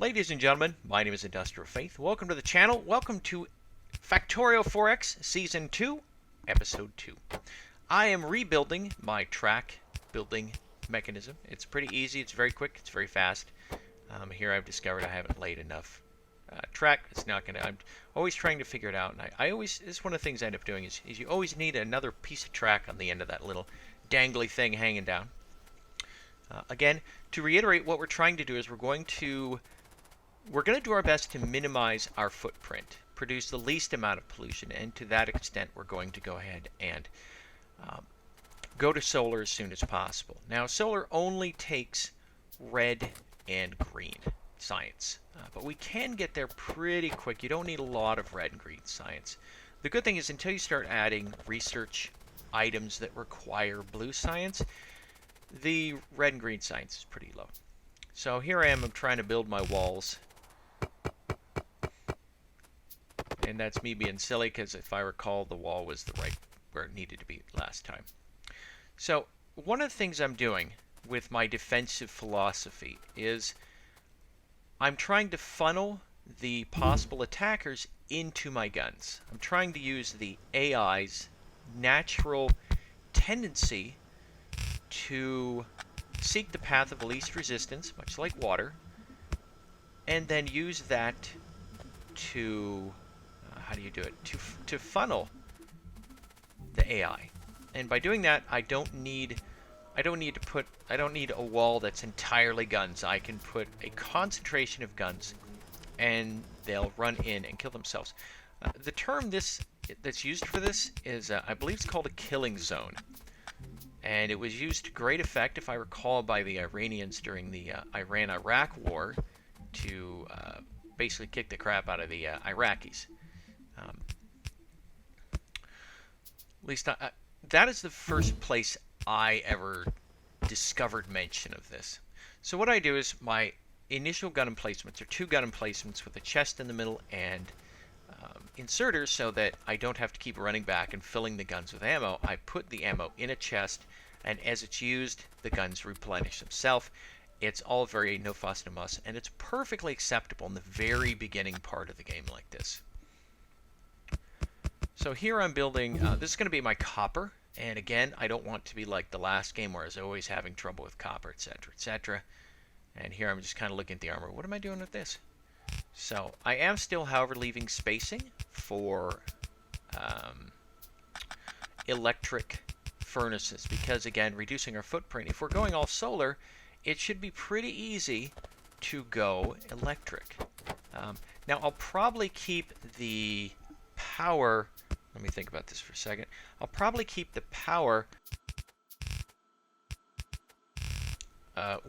Ladies and gentlemen, my name is Industrial Faith. Welcome to the channel. Welcome to Factorio 4X Season 2, Episode 2. I am rebuilding my track building mechanism. It's pretty easy, it's very quick, it's very fast. Here I've discovered I haven't laid enough track. It's not going to, I'm always trying to figure it out. And I always, this is one of the things I end up doing is you always need another piece of track on the end of that little dangly thing hanging down. Again, to reiterate, what we're trying to do is we're going to do our best to minimize our footprint, produce the least amount of pollution, and to that extent we're going to go ahead and go to solar as soon as possible. Now, solar only takes red and green science, but we can get there pretty quick. You don't need a lot of red and green science. The good thing is until you start adding research items that require blue science, the red and green science is pretty low. So here I am, I'm trying to build my walls. And that's me being silly because if I recall, the wall was the right where it needed to be last time. So one of the things I'm doing with my defensive philosophy is I'm trying to funnel the possible attackers into my guns. I'm trying to use the AI's natural tendency to seek the path of least resistance, much like water, and then use that to how do you do it? To funnel the AI. And by doing that, I don't need a wall that's entirely guns. I can put a concentration of guns, and they'll run in and kill themselves. The term that's used for this is, I believe it's called a killing zone. And it was used to great effect, if I recall, by the Iranians during the Iran-Iraq war to basically kick the crap out of the Iraqis. At least that is the first place I ever discovered mention of this. So what I do is my initial gun emplacements are two gun emplacements with a chest in the middle and inserters so that I don't have to keep running back and filling the guns with ammo. I put the ammo in a chest, and as it's used, the guns replenish themselves. It's all very no fuss, no muss, and it's perfectly acceptable in the very beginning part of the game like this. So here I'm building, this is going to be my copper, and again, I don't want to be like the last game where I was always having trouble with copper, etc., etc. And here I'm just kind of looking at the armor. What am I doing with this? So I am still, however, leaving spacing for electric furnaces because, again, reducing our footprint. If we're going all solar, it should be pretty easy to go electric. Now, I'll probably keep the power. Let me think about this for a second. I'll probably keep the power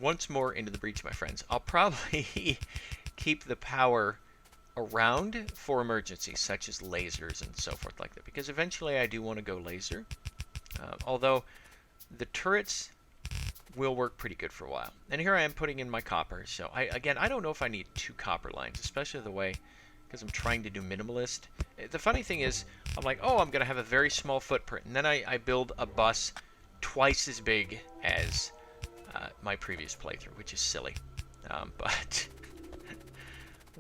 once more into the breach, my friends. I'll probably keep the power around for emergencies such as lasers and so forth like that, because eventually I do want to go laser. Although the turrets will work pretty good for a while. And here I am putting in my copper. So I don't know if I need two copper lines, especially the way, because I'm trying to do minimalist. The funny thing is, I'm like, oh, I'm going to have a very small footprint. And then I build a bus twice as big as my previous playthrough, which is silly. But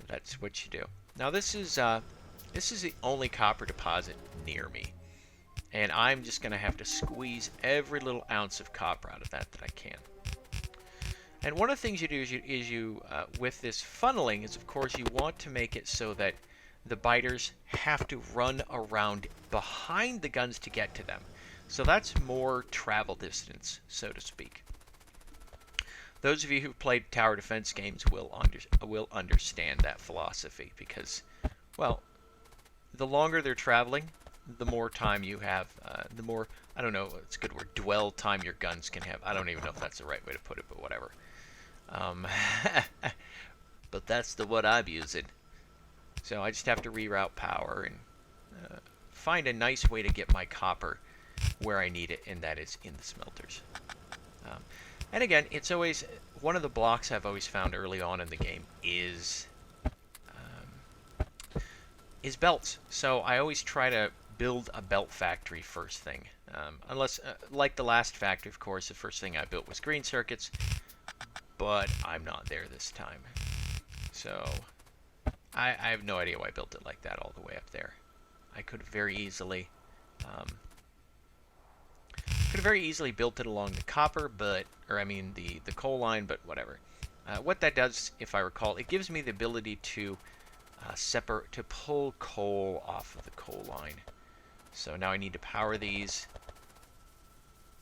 that's what you do. Now this is the only copper deposit near me. And I'm just going to have to squeeze every little ounce of copper out of that I can. And one of the things you do is you with this funneling is, of course, you want to make it so that the biters have to run around behind the guns to get to them. So that's more travel distance, so to speak. Those of you who've played tower defense games will understand that philosophy because, well, the longer they're traveling, the more time you have, the more, I don't know, it's a good word, dwell time your guns can have. I don't even know if that's the right way to put it, but whatever. But that's the what I'm using. So I just have to reroute power and find a nice way to get my copper where I need it, and that is in the smelters. And again, it's always, one of the blocks I've always found early on in the game is belts. So I always try to build a belt factory first thing. Unless, like the last factory, of course, the first thing I built was green circuits, but I'm not there this time. So I have no idea why I built it like that all the way up there. I could have very easily built it along the copper, or I mean the coal line, but whatever. What that does, if I recall, it gives me the ability to pull coal off of the coal line. So now I need to power these.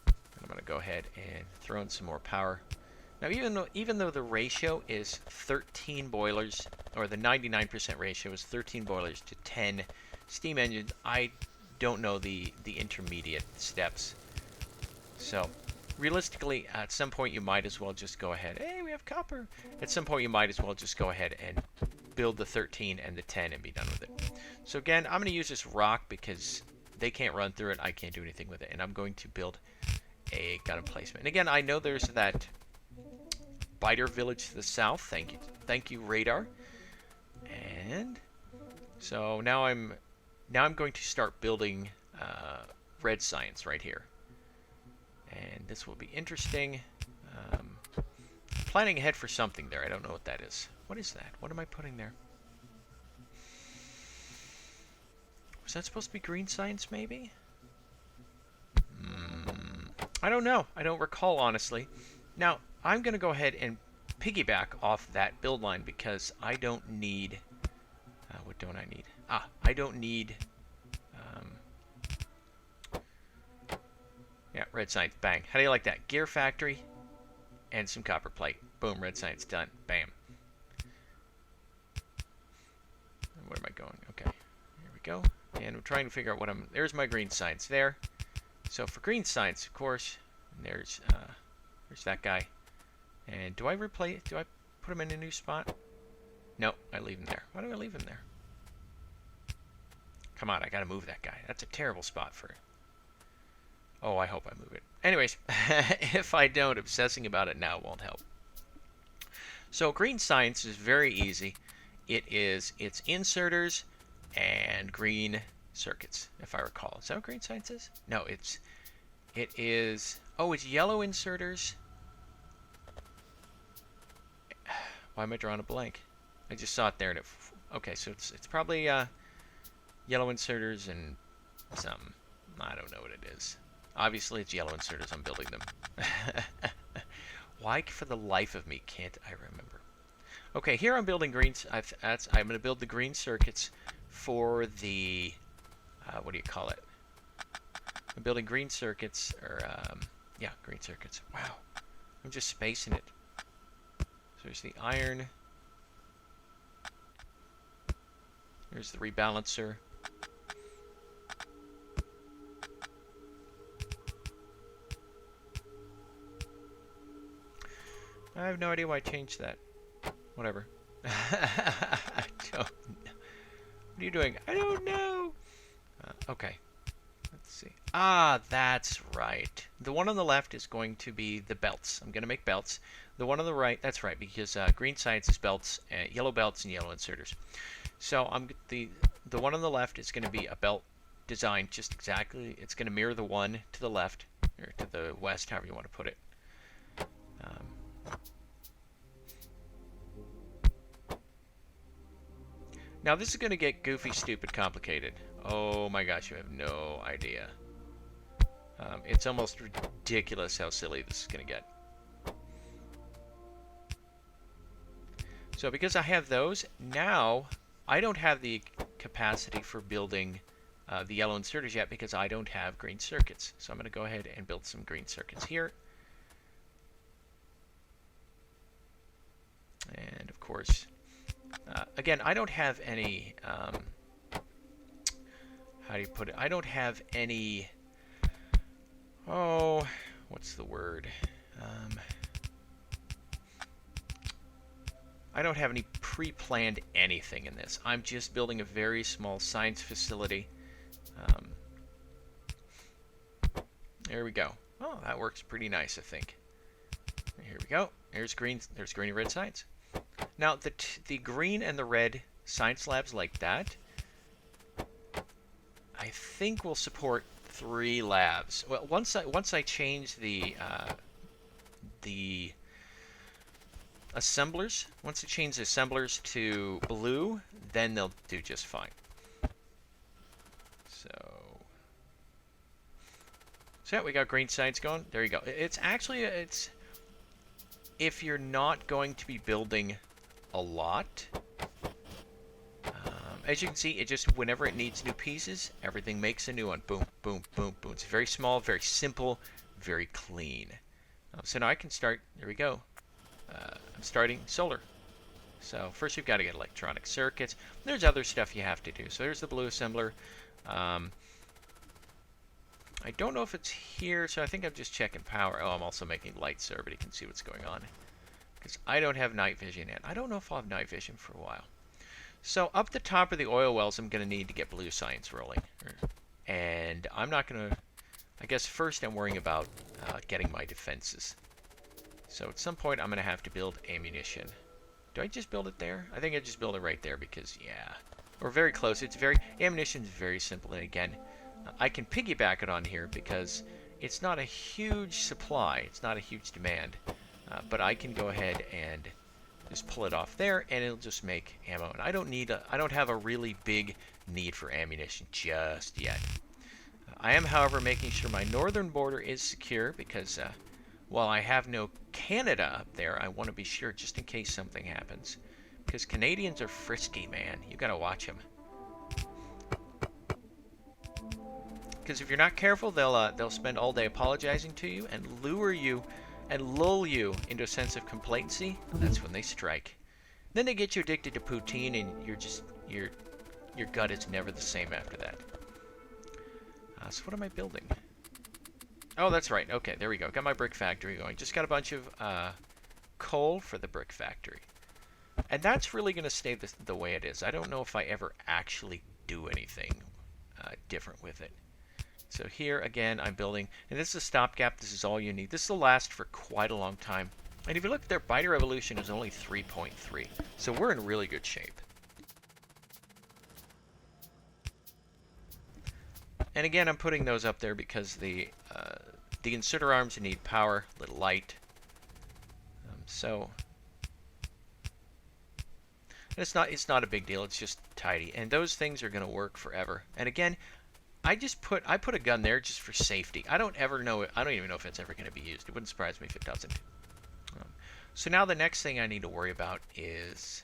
I'm going to go ahead and throw in some more power. Now, even though the ratio is 13 boilers, or the 99% ratio is 13 boilers to 10 steam engines, I don't know the intermediate steps. So, realistically, at some point you might as well just go ahead. Hey, we have copper. At some point you might as well just go ahead and build the 13 and the 10 and be done with it. So again, I'm going to use this rock because they can't run through it. I can't do anything with it. And I'm going to build a gun emplacement. And again, I know there's that biter village to the south. Thank you, radar. And so now I'm going to start building red science right here. And this will be interesting. Planning ahead for something there. I don't know what that is. What is that? What am I putting there? Was that supposed to be green science, maybe? I don't know. I don't recall, honestly. Now, I'm going to go ahead and piggyback off that build line because I don't need... what don't I need? I don't need... yeah, red science. Bang. How do you like that? Gear factory and some copper plate. Boom, red science done. Bam. And where am I going? Okay. Here we go. And I'm trying to figure out what I'm... There's my green science there. So for green science, of course, there's that guy. And do I put him in a new spot? No, I leave him there. Why do I leave him there? Come on, I gotta move that guy. That's a terrible spot for it. Oh, I hope I move it. Anyways, if I don't, obsessing about it now won't help. So green science is very easy. It's inserters and green circuits, if I recall. Is that what green science is? No, it is... Oh, it's yellow inserters. Why am I drawing a blank? I just saw it there and it... Okay, so it's probably yellow inserters and something. I don't know what it is. Obviously, it's yellow inserters. I'm building them. Why, for the life of me, can't I remember? Okay, here I'm building greens. I'm going to build the green circuits for the... what do you call it? I'm building green circuits, or... yeah, green circuits. Wow. I'm just spacing it. So there's the iron. There's the rebalancer. I have no idea why I changed that. Whatever. I don't know. What are you doing? I don't know. Okay. Let's see. That's right. The one on the left is going to be the belts. I'm going to make belts. The one on the right, that's right, because green science is belts, yellow belts, and yellow inserters. So the one on the left is going to be a belt designed just exactly. It's going to mirror the one to the left, or to the west, however you want to put it. Now this is going to get goofy, stupid, complicated. Oh my gosh, you have no idea. It's almost ridiculous how silly this is going to get. So because I have those, now I don't have the capacity for building the yellow inserters yet because I don't have green circuits. So I'm going to go ahead and build some green circuits here. And of course... again, I don't have any, how do you put it? I don't have any, oh, what's the word? I don't have any pre-planned anything in this. I'm just building a very small science facility. There we go. Oh, that works pretty nice, I think. Here we go. There's green and red science. Now, the green and the red science labs like that, I think will support 3 labs. Well, once I change the assemblers. Once you change the assemblers to blue, then they'll do just fine. So yeah, we got green sides going. There you go. It's actually, if you're not going to be building a lot, as you can see, it just, whenever it needs new pieces, everything makes a new one. Boom, boom, boom, boom. It's very small, very simple, very clean. So now I can start, there we go. I'm starting solar. So first you've got to get electronic circuits. There's other stuff you have to do. So there's the blue assembler. I don't know if it's here, so I think I'm just checking power. Oh, I'm also making lights so everybody can see what's going on. Because I don't have night vision yet. I don't know if I'll have night vision for a while. So up the top of the oil wells, I'm going to need to get blue science rolling. And I'm not going to... I guess first I'm worrying about getting my defenses. So at some point I'm going to have to build ammunition. Do I just build it there? I think I just build it right there because, yeah. We're very close. Ammunition's very simple. And again, I can piggyback it on here because it's not a huge supply. It's not a huge demand. But I can go ahead and just pull it off there, and it'll just make ammo. And I don't have a really big need for ammunition just yet. I am, however, making sure my northern border is secure because while I have no Canada up there, I want to be sure just in case something happens. Because Canadians are frisky, man. You got to watch them. Because if you're not careful, they'll spend all day apologizing to you and lure you and lull you into a sense of complacency. That's when they strike. Then they get you addicted to poutine, and your gut is never the same after that. So what am I building? Oh, that's right. Okay, there we go. Got my brick factory going. Just got a bunch of coal for the brick factory. And that's really going to stay the way it is. I don't know if I ever actually do anything different with it. So here, again, I'm building, and this is a stopgap. This is all you need. This will last for quite a long time. And if you look there, Biter Revolution is only 3.3. So we're in really good shape. And again, I'm putting those up there because the inserter arms need power, little light. So and it's not a big deal. It's just tidy, and those things are going to work forever. And again, I put a gun there just for safety. I don't even know if it's ever going to be used. It wouldn't surprise me if it doesn't. So now the next thing I need to worry about is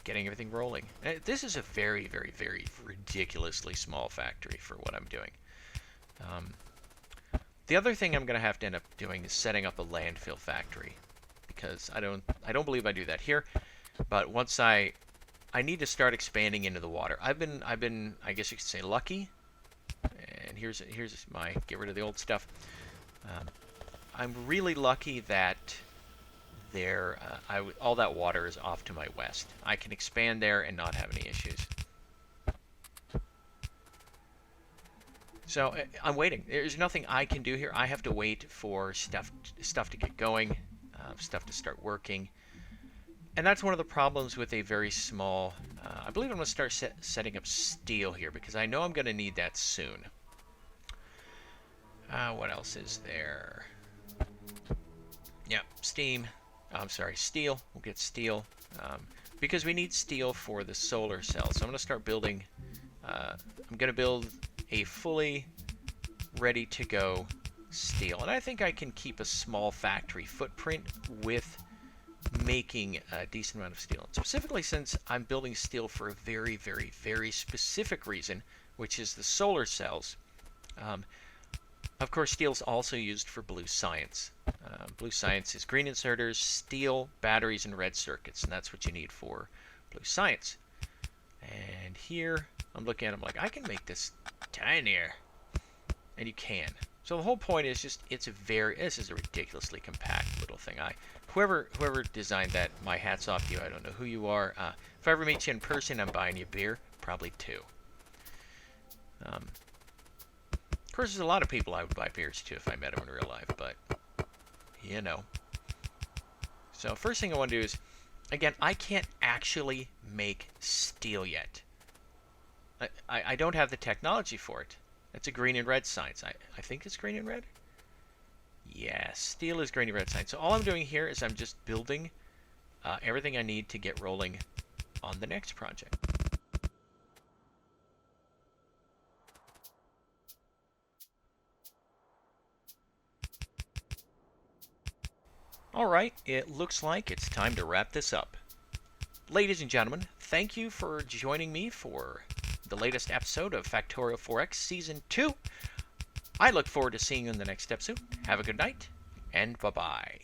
getting everything rolling. This is a very, very, very ridiculously small factory for what I'm doing. The other thing I'm going to have to end up doing is setting up a landfill factory, because I don't believe I do that here. But once I need to start expanding into the water. I've been I guess you could say lucky. And here's my get rid of the old stuff. I'm really lucky that all that water is off to my west. I can expand there and not have any issues. So I'm waiting. There's nothing I can do here. I have to wait for stuff to get going, stuff to start working. And that's one of the problems with a very small... I believe I'm going to start setting up steel here, because I know I'm going to need that soon. What else is there? Yeah, steam. I'm sorry, steel. We'll get steel. Because we need steel for the solar cells. So I'm going to start building... I'm going to build a fully ready-to-go steel. And I think I can keep a small factory footprint with making a decent amount of steel. And specifically, since I'm building steel for a very, very, very specific reason, which is the solar cells. Of course, steel is also used for blue science. Blue science is green inserters, steel, batteries, and red circuits, and that's what you need for blue science. And here, I'm looking at it, I'm like, I can make this tinier. And you can. So the whole point is just, this is a ridiculously compact little thing. Whoever designed that, my hat's off to you. I don't know who you are. If I ever meet you in person, I'm buying you a beer. Probably two. Of course, there's a lot of people I would buy beers to if I met them in real life, but, you know. So first thing I want to do is, again, I can't actually make steel yet. I don't have the technology for it. It's a green and red science. I think it's green and red. Yes, steel is green, red sign. So all I'm doing here is I'm just building everything I need to get rolling on the next project. All right, it looks like it's time to wrap this up. Ladies and gentlemen, thank you for joining me for the latest episode of Factorio 4X Season 2. I look forward to seeing you in the next episode. Have a good night, and bye-bye.